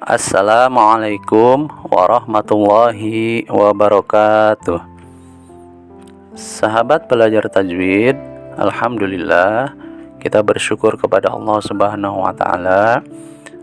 Assalamualaikum warahmatullahi wabarakatuh. Sahabat belajar tajwid, alhamdulillah kita bersyukur kepada Allah Subhanahu wa taala.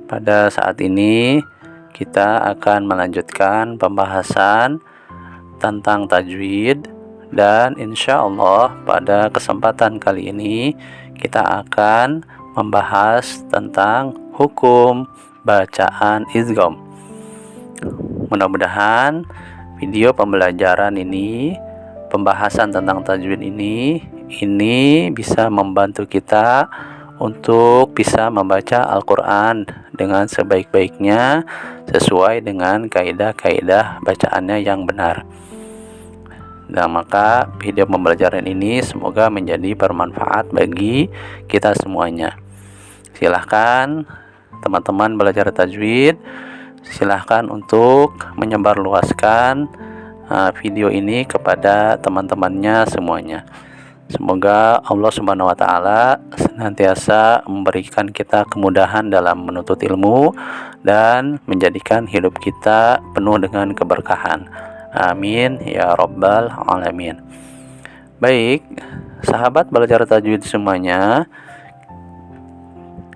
Pada saat ini kita akan melanjutkan pembahasan tentang tajwid, dan insya Allah pada kesempatan kali ini kita akan membahas tentang hukum bacaan idgham. Mudah-mudahan video pembelajaran ini, pembahasan tentang tajwid ini bisa membantu kita untuk bisa membaca Al-Quran dengan sebaik-baiknya sesuai dengan kaidah-kaidah bacaannya yang benar. Nah, maka video pembelajaran ini semoga menjadi bermanfaat bagi kita semuanya. Silahkan teman-teman belajar tajwid, silahkan untuk menyebarluaskan video ini kepada teman-temannya semuanya. Semoga Allah Subhanahu wa taala senantiasa memberikan kita kemudahan dalam menuntut ilmu dan menjadikan hidup kita penuh dengan keberkahan. Amin ya rabbal alamin. Baik, sahabat belajar tajwid semuanya,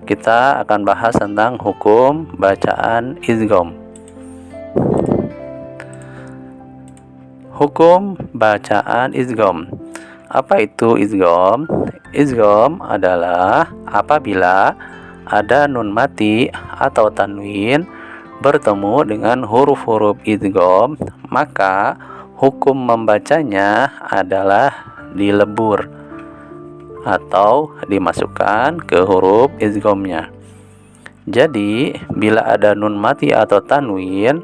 kita akan bahas tentang hukum bacaan idgham. Hukum bacaan idgham. Apa itu idgham? Idgham adalah apabila ada nun mati atau tanwin bertemu dengan huruf-huruf idgham, maka hukum membacanya adalah dilebur atau dimasukkan ke huruf idghamnya. Jadi, bila ada nun mati atau tanwin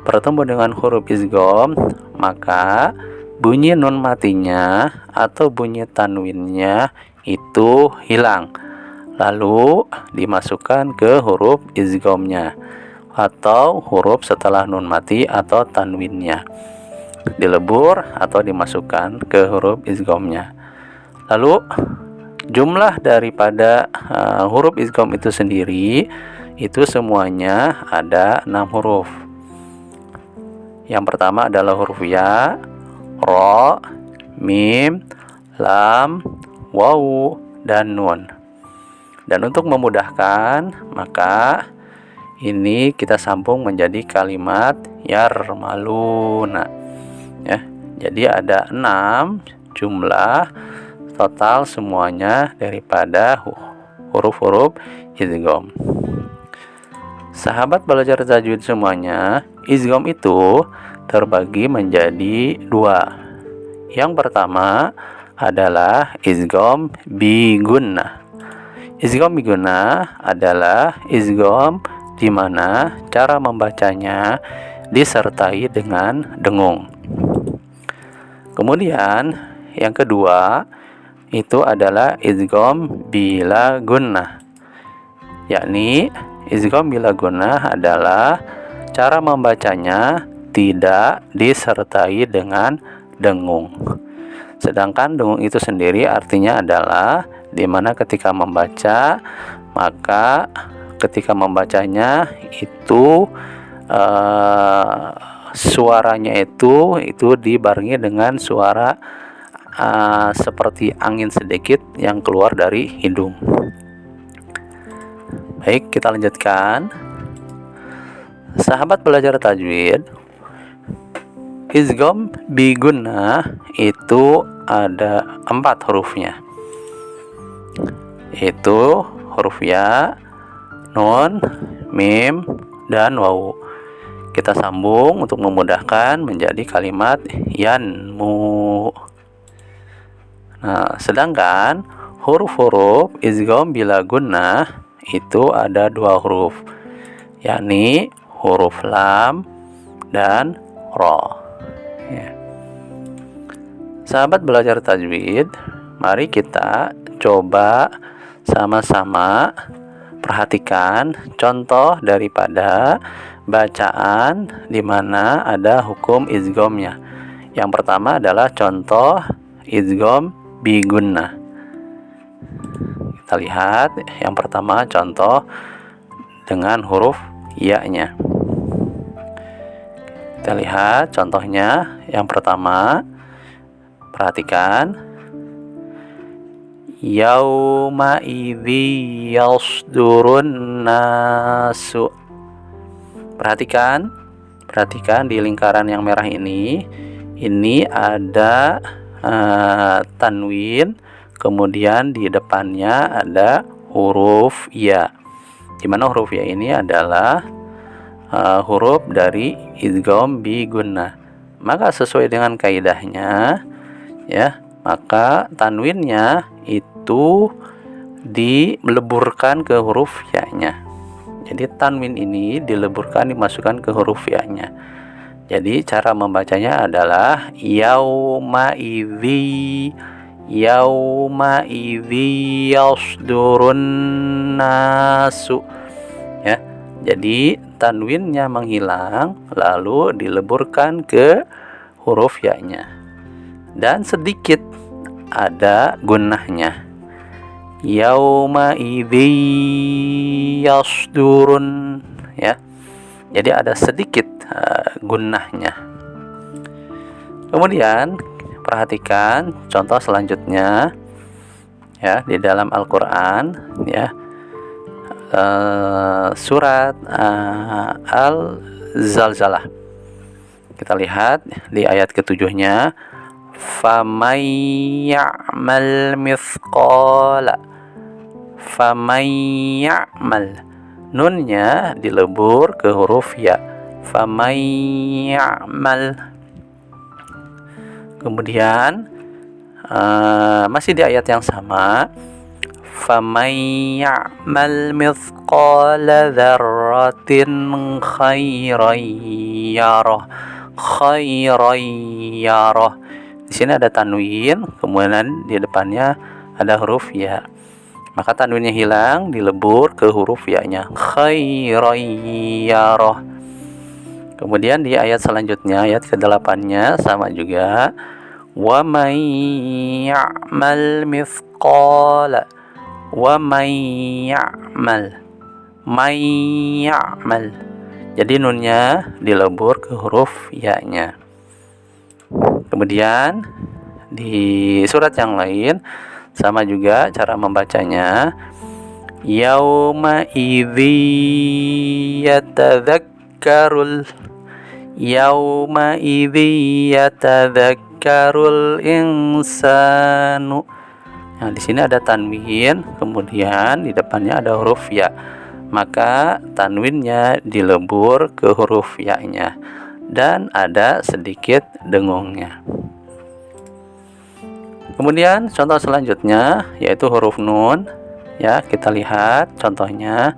bertemu dengan huruf idgham, maka bunyi nun matinya atau bunyi tanwinnya itu hilang, lalu dimasukkan ke huruf idghamnya atau huruf setelah nun mati atau tanwinnya, dilebur atau dimasukkan ke huruf idghamnya. Lalu jumlah daripada huruf idgham itu sendiri itu semuanya ada 6 huruf. Yang pertama adalah huruf ya, ro, mim, lam, waw, dan nun. Dan untuk memudahkan, maka ini kita sambung menjadi kalimat yarmaluna. Ya, jadi ada 6 jumlah total semuanya daripada huruf-huruf idgham. Sahabat belajar tajwid semuanya, idgham itu terbagi menjadi 2. Yang pertama adalah idgham bi gunnah. Idgham bi gunnah adalah idgham di mana cara membacanya disertai dengan dengung. Kemudian yang kedua itu adalah idgham bila gunnah, yakni idgham bila gunnah adalah cara membacanya tidak disertai dengan dengung. Sedangkan dengung itu sendiri artinya adalah dimana ketika membaca, maka ketika membacanya itu suaranya itu dibarengi dengan suara seperti angin sedikit yang keluar dari hidung. Baik, kita lanjutkan. Sahabat belajar tajwid, idgham bi gunnah itu ada 4 hurufnya, yaitu huruf ya, nun, mim, dan waw. Kita sambung untuk memudahkan menjadi kalimat yanmu. Nah, sedangkan huruf-huruf idgham bila gunnah itu ada 2 huruf, yakni huruf lam dan ro. Ya. Sahabat belajar tajwid, mari kita coba sama-sama perhatikan contoh daripada bacaan di mana ada hukum idghamnya. Yang pertama adalah contoh idgham bi gunnah. Kita lihat yang pertama contoh dengan huruf ya-nya. Kita lihat contohnya. Yang pertama, perhatikan. Yauma idzi yasdurun nasu. Perhatikan di lingkaran yang merah ini. Ini ada tanwin, kemudian di depannya ada huruf ya. Di mana huruf ya ini adalah huruf dari idgham bi gunnah. Maka sesuai dengan kaidahnya, ya, maka tanwinnya itu dileburkan ke huruf ya-nya. Jadi tanwin ini dileburkan, dimasukkan ke huruf ya-nya. Jadi cara membacanya adalah yauma idzi yasdurun nasu. Ya. Jadi tanwinnya menghilang lalu dileburkan ke huruf ya-nya. Dan sedikit ada gunnahnya. Yauma idzi yasdurun, ya. Jadi ada sedikit gunnahnya. Kemudian perhatikan contoh selanjutnya, ya, di dalam Al-Qur'an, ya. Surat Al-Zalzalah. Kita lihat di ayat ke-7-nya, famay ya'mal nunnya dilebur ke huruf ya. Famay ya'mal. Kemudian masih di ayat yang sama, فَمَنْ يَعْمَلْ مِثْقَالَ ذَرَّةٍ خَيْرًا يَرَهُ. Di sini ada tanwin, kemudian di depannya ada huruf ya. Maka tanwinnya hilang, dilebur ke huruf ya-nya. Khairan yarah. Kemudian di ayat selanjutnya, ayat ke-8-nya sama juga. وَمَنْ يَعْمَلْ may ya'mal. Jadi nunnya dilebur ke huruf ya-nya. Kemudian di surat yang lain sama juga cara membacanya. Yauma idzi yatadzakkarul insanu. Nah, di sini ada tanwin, kemudian di depannya ada huruf ya. Maka tanwinnya dilebur ke huruf ya-nya dan ada sedikit dengungnya. Kemudian contoh selanjutnya yaitu huruf nun, ya, kita lihat contohnya.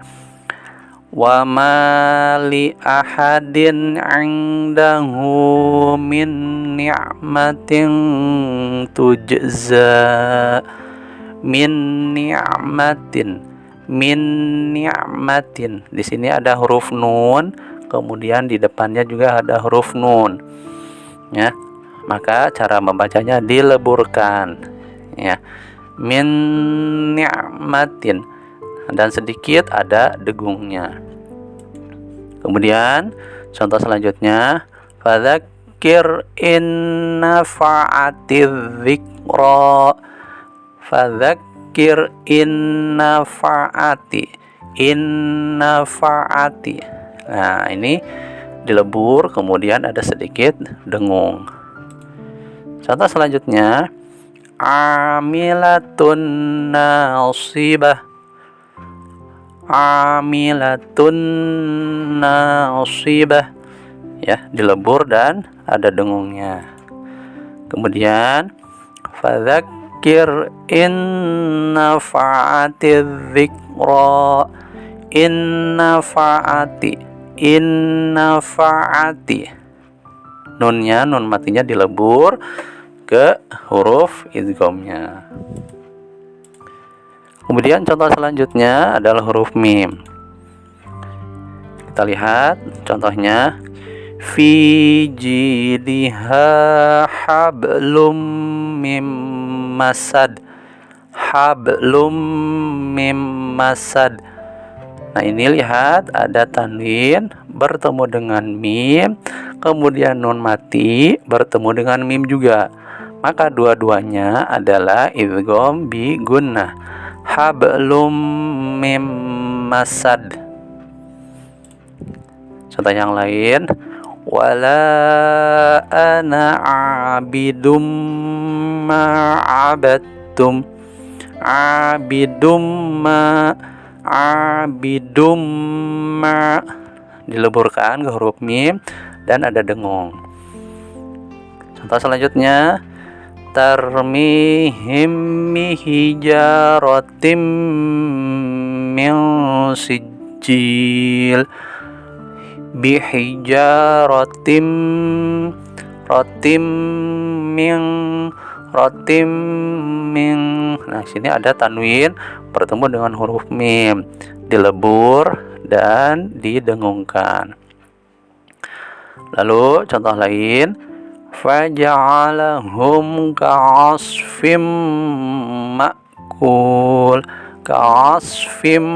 Wa ma li ahadin 'indahu min ni'matin tujza. Min ni'matin. Di sini ada huruf nun, kemudian di depannya juga ada huruf nun, ya. Maka cara membacanya dileburkan, ya. Min ni'matin, dan sedikit ada degungnya. Kemudian contoh selanjutnya, fadzakir in nafa'atiz dzikra. Fadzakir in nafa'ati. Nah, ini dilebur, kemudian ada sedikit dengung. Contoh selanjutnya, amilatun nasibah. Ya, dilebur dan ada dengungnya. Kemudian fadzakir in nafa'atiz dzikra. In nafa'ati. Nunnya, nun matinya dilebur ke huruf idghamnya. Kemudian contoh selanjutnya adalah huruf mim. Kita lihat contohnya. Fi jidha hablum mim masad. Nah, ini lihat ada tanwin bertemu dengan mim, kemudian nun mati bertemu dengan mim juga. Maka dua-duanya adalah idgham bi gunnah. Hablum mim masad. Contoh yang lain, wala ana abidum ma abadtum. Abidum ma dileburkan ke huruf mim dan ada dengung. Contoh selanjutnya, tarmihim hijaratim min sijil bihijaratim rotim min. Nah, sini ada tanwin bertemu dengan huruf mim, dilebur dan didengungkan. Lalu contoh lain, faja'alahum ka'asfim ma'kul. Ka'asfim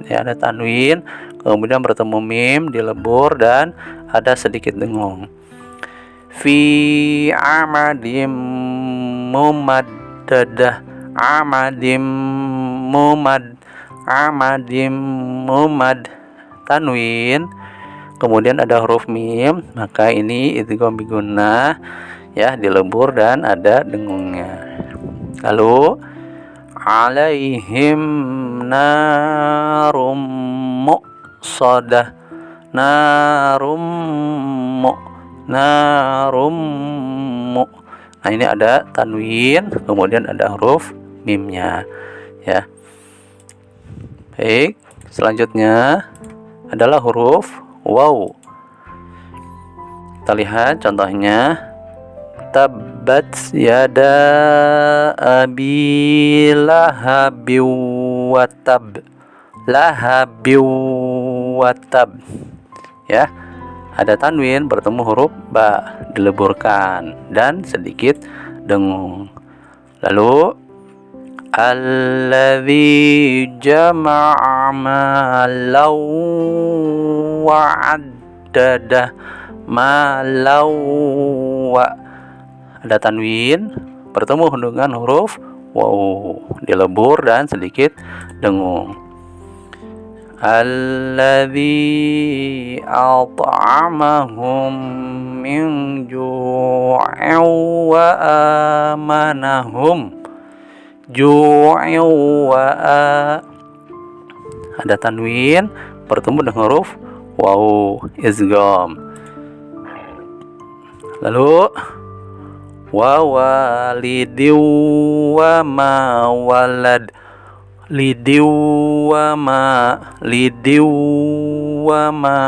ini ada tanwin, kemudian bertemu mim, dilebur dan ada sedikit dengung. Fi amadim mumaddadah. Amadim mumad tanwin, kemudian ada huruf mim, maka ini idgham bi gunnah ya, dilebur dan ada dengungnya. Lalu alaihim narum muqsadah. Nah, ini ada tanwin, kemudian ada huruf mimnya ya. Baik, selanjutnya adalah huruf waw. Kita lihat contohnya, tabbat yada abi lahabiw watab. Ya, ada tanwin bertemu huruf ba, dileburkan dan sedikit dengung. Lalu alladzi jama'a malau wa'addadah. Malau wa, ada tanwin bertemu dengan huruf waw, dilebur dan sedikit dengung. Alladzi at'amahum min ju'in wa amanahum. Ada tanwin bertemu dengan huruf waw, idgham. Lalu wa walidiw wa ma walad. Lidiw wa ma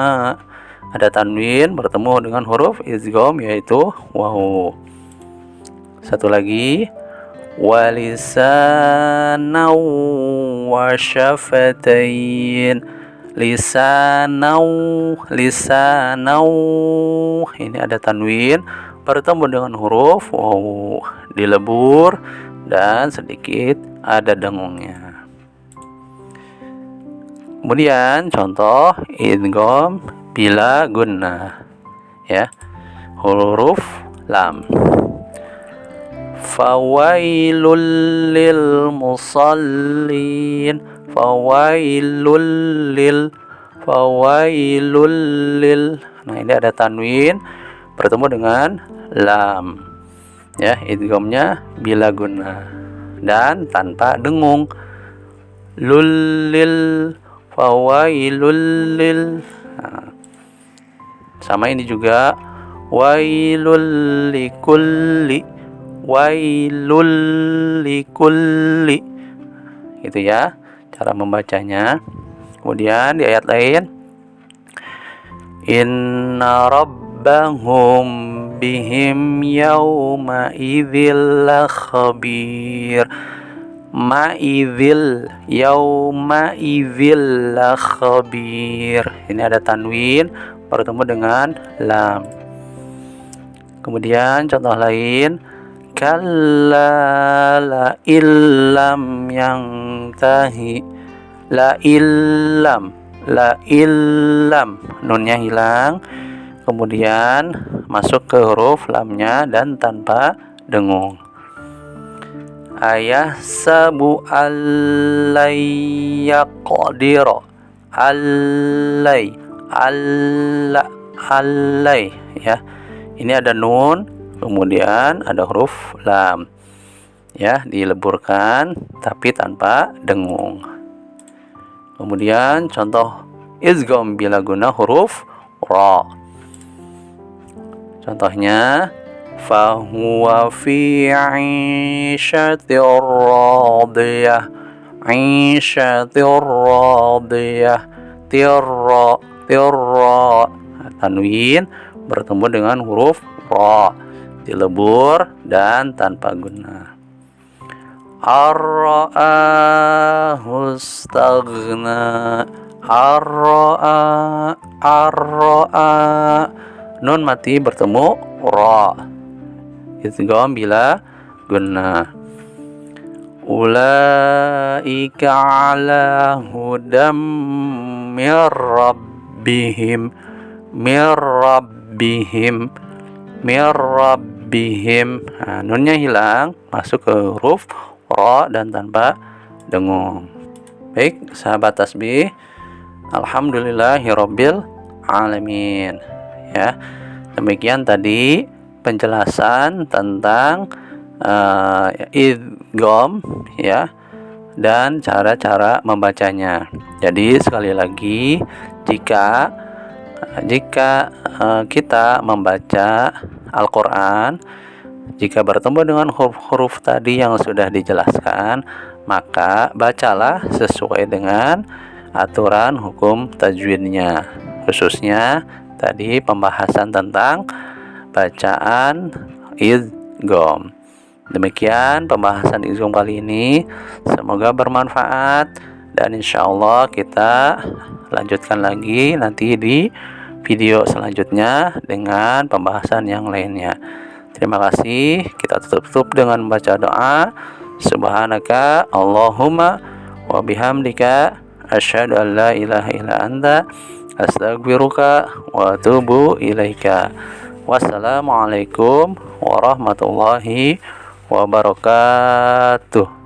ada tanwin bertemu dengan huruf idgham yaitu waw. Satu lagi, walisanau wa syafatain. Lisanau ini ada tanwin bertemu dengan huruf waw, dilebur dan sedikit ada dengungnya. Kemudian contoh idgham bila gunnah ya, huruf lam. Fawailul lil musallin. Fawailul lil. Nah, ini ada tanwin bertemu dengan lam ya, idghamnya bila gunnah dan tanpa dengung. Lulil, fawailul lil. Nah, sama ini juga, wailul likulli. Wailul likulli, gitu ya cara membacanya. Kemudian di ayat lain, inna rabbahum bihim yawma idzil khabir. Ma'idhil, yauma idzil khabir. Ini ada tanwin bertemu dengan lam. Kemudian contoh lain, kalla la illam yantahi, la illam, nunnya hilang, kemudian masuk ke huruf lamnya dan tanpa dengung. Ayahsabu allai yaqdira, allai ya. Ini ada nun, kemudian ada huruf lam, ya, dileburkan tapi tanpa dengung. Kemudian contoh idgham bila guna huruf ra. Contohnya fahuwa fi 'ishatir radiyah, 'ishatir radiyah, tirra, tanwin bertemu dengan huruf ra, dilebur dan tanpa guna. Ar-ra'ahu istaghna, ar-ra'a, nun mati bertemu ra, idgham bila guna. Ulaika ala hudam mir rabbihim, nunnya hilang, masuk ke huruf ra dan tanpa dengung. Baik, sahabat tasbih, alhamdulillahirabbil alamin. Ya, demikian tadi penjelasan tentang idgham, ya, dan cara-cara membacanya. Jadi sekali lagi, jika kita membaca Al-Quran, jika bertemu dengan huruf-huruf tadi yang sudah dijelaskan, maka bacalah sesuai dengan aturan hukum tajwidnya, khususnya tadi pembahasan tentang bacaan idgham. Demikian pembahasan idgham kali ini, semoga bermanfaat, dan insya Allah kita lanjutkan lagi nanti di video selanjutnya dengan pembahasan yang lainnya. Terima kasih. Kita tutup dengan membaca doa. Subhanaka Allahumma wa bihamdika asyhadu an la ilaha illa anta astaghfiruka wa atubu ilaika. Wassalamualaikum warahmatullahi wabarakatuh.